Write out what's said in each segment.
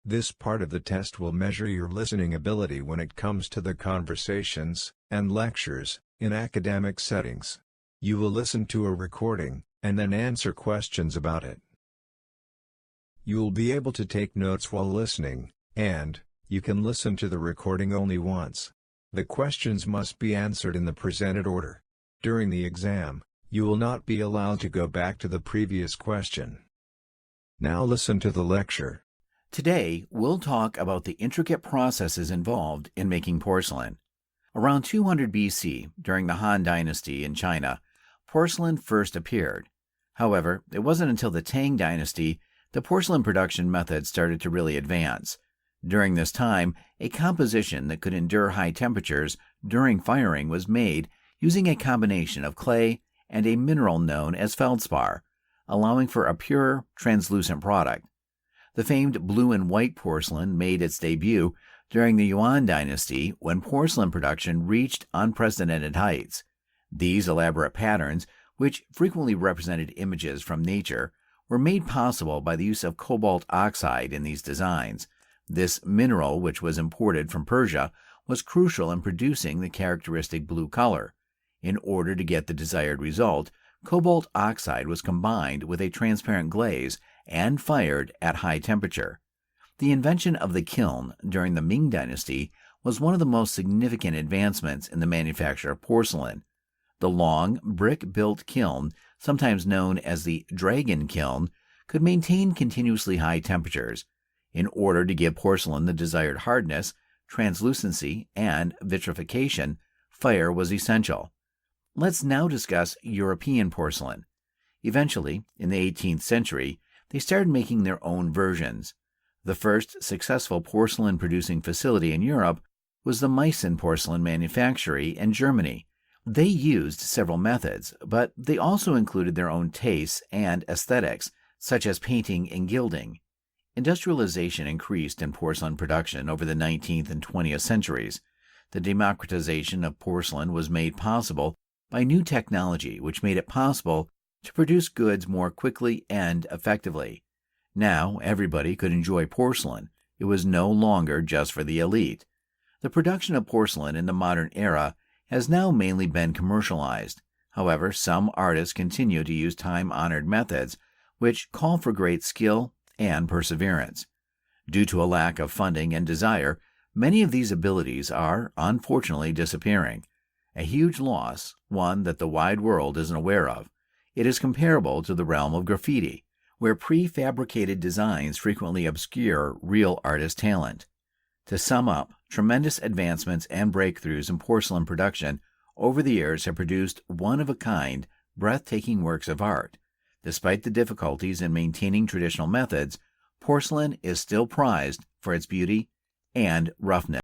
This part of the test will measure your listening ability when it comes to the conversations and lectures in academic settings. You will listen to a recording, and then answer questions about it. You will be able to take notes while listening, and you can listen to the recording only once. The questions must be answered in the presented order. During the exam, you will not be allowed to go back to the previous question. Now listen to the lecture. Today, we'll talk about the intricate processes involved in making porcelain. Around 200 BC, during the Han Dynasty in China, porcelain first appeared. However, it wasn't until the Tang Dynasty that porcelain production methods started to really advance. During this time, a composition that could endure high temperatures during firing was made using a combination of clay and a mineral known as feldspar, allowing for a pure, translucent product. The famed blue and white porcelain made its debut during the Yuan Dynasty when porcelain production reached unprecedented heights. These elaborate patterns, which frequently represented images from nature, were made possible by the use of cobalt oxide in these designs. This mineral, which was imported from Persia, was crucial in producing the characteristic blue color. In order to get the desired result, cobalt oxide was combined with a transparent glaze and fired at high temperature. The invention of the kiln during the Ming Dynasty was one of the most significant advancements in the manufacture of porcelain. The long, brick-built kiln, sometimes known as the dragon kiln, could maintain continuously high temperatures. In order to give porcelain the desired hardness, translucency, and vitrification, fire was essential. Let's now discuss European porcelain. Eventually, in the 18th century, they started making their own versions. The first successful porcelain-producing facility in Europe was the Meissen porcelain manufactory in Germany. They used several methods, but they also included their own tastes and aesthetics, such as painting and gilding. Industrialization increased in porcelain production over the 19th and 20th centuries. The democratization of porcelain was made possible by new technology, which made it possible to produce goods more quickly and effectively. Now, everybody could enjoy porcelain. It was no longer just for the elite. The production of porcelain in the modern era has now mainly been commercialized. However, some artists continue to use time-honored methods, which call for great skill and perseverance. Due to a lack of funding and desire, many of these abilities are, unfortunately, disappearing. A huge loss, one that the wide world isn't aware of. It is comparable to the realm of graffiti, where prefabricated designs frequently obscure real artist talent. To sum up, tremendous advancements and breakthroughs in porcelain production over the years have produced one-of-a-kind, breathtaking works of art. Despite the difficulties in maintaining traditional methods, porcelain is still prized for its beauty and roughness.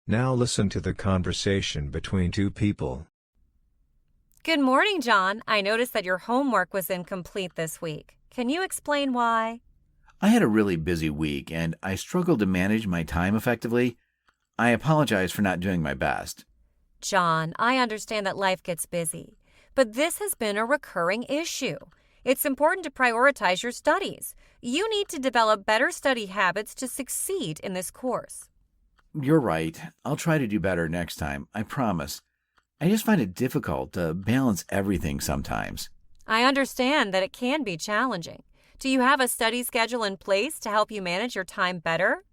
Now listen to the conversation between two people. Good morning, John. I noticed that your homework was incomplete this week. Can you explain why? I had a really busy week and I struggled to manage my time effectively. I apologize for not doing my best. John, I understand that life gets busy, but this has been a recurring issue. It's important to prioritize your studies. You need to develop better study habits to succeed in this course. You're right. I'll try to do better next time, I promise. I just find it difficult to balance everything sometimes. I understand that it can be challenging. Do you have a study schedule in place to help you manage your time better?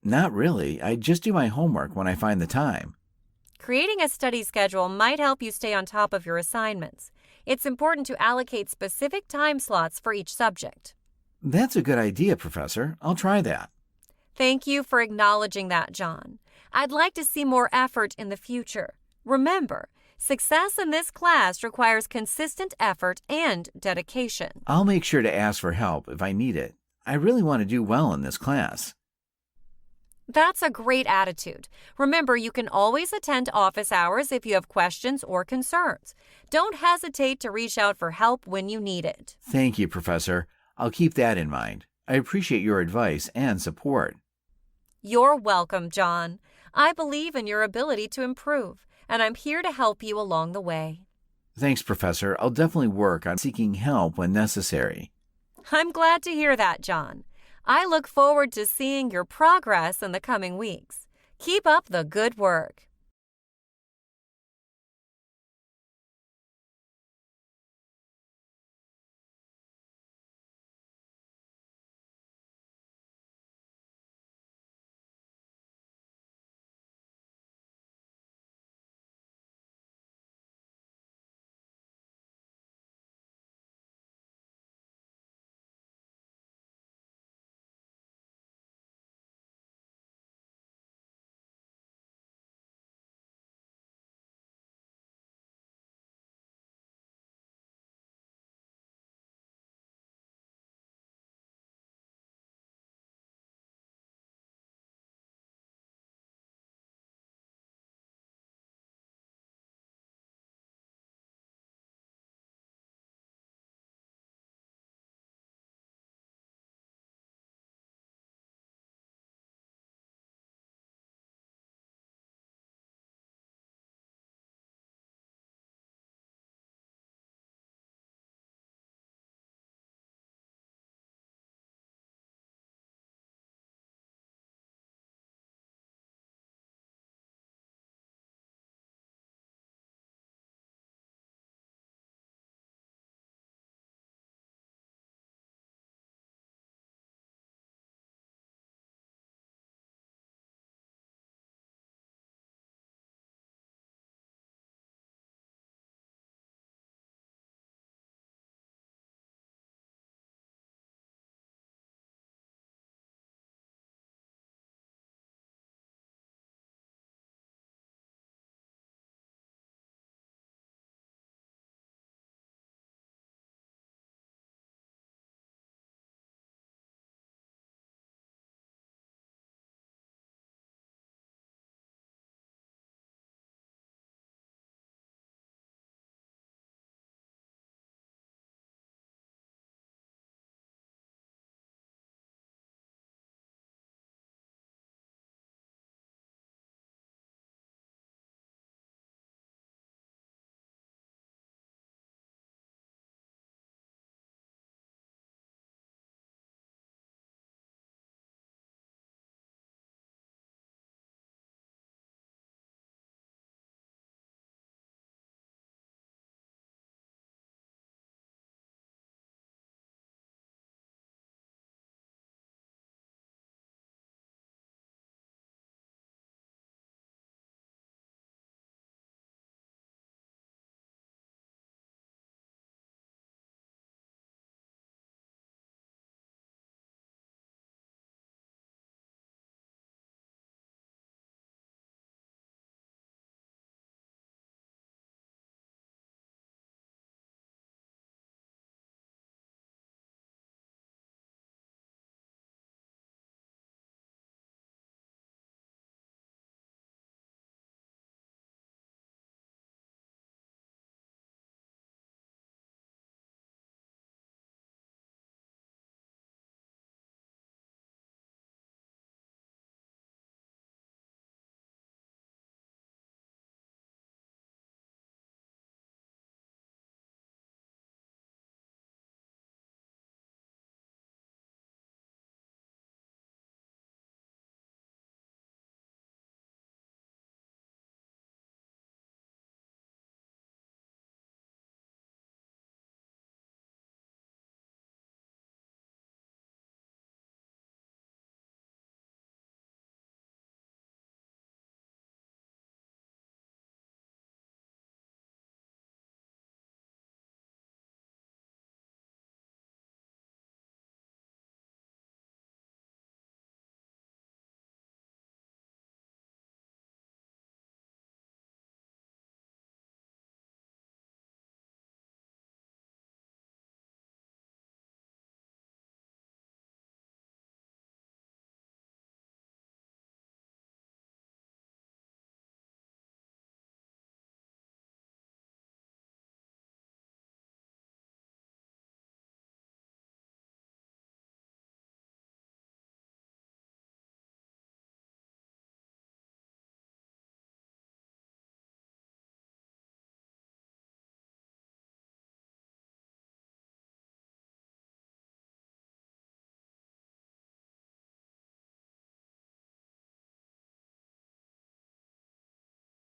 Not really. I just do my homework when I find the time. Creating a study schedule might help you stay on top of your assignments. It's important to allocate specific time slots for each subject. That's a good idea, Professor. I'll try that. Thank you for acknowledging that, John. I'd like to see more effort in the future. Remember, success in this class requires consistent effort and dedication. I'll make sure to ask for help if I need it. I really want to do well in this class. That's a great attitude. Remember, you can always attend office hours if you have questions or concerns. Don't hesitate to reach out for help when you need it. Thank you, Professor. I'll keep that in mind. I appreciate your advice and support. You're welcome, John. I believe in your ability to improve, and I'm here to help you along the way. Thanks, Professor. I'll definitely work on seeking help when necessary. I'm glad to hear that, John. I look forward to seeing your progress in the coming weeks. Keep up the good work.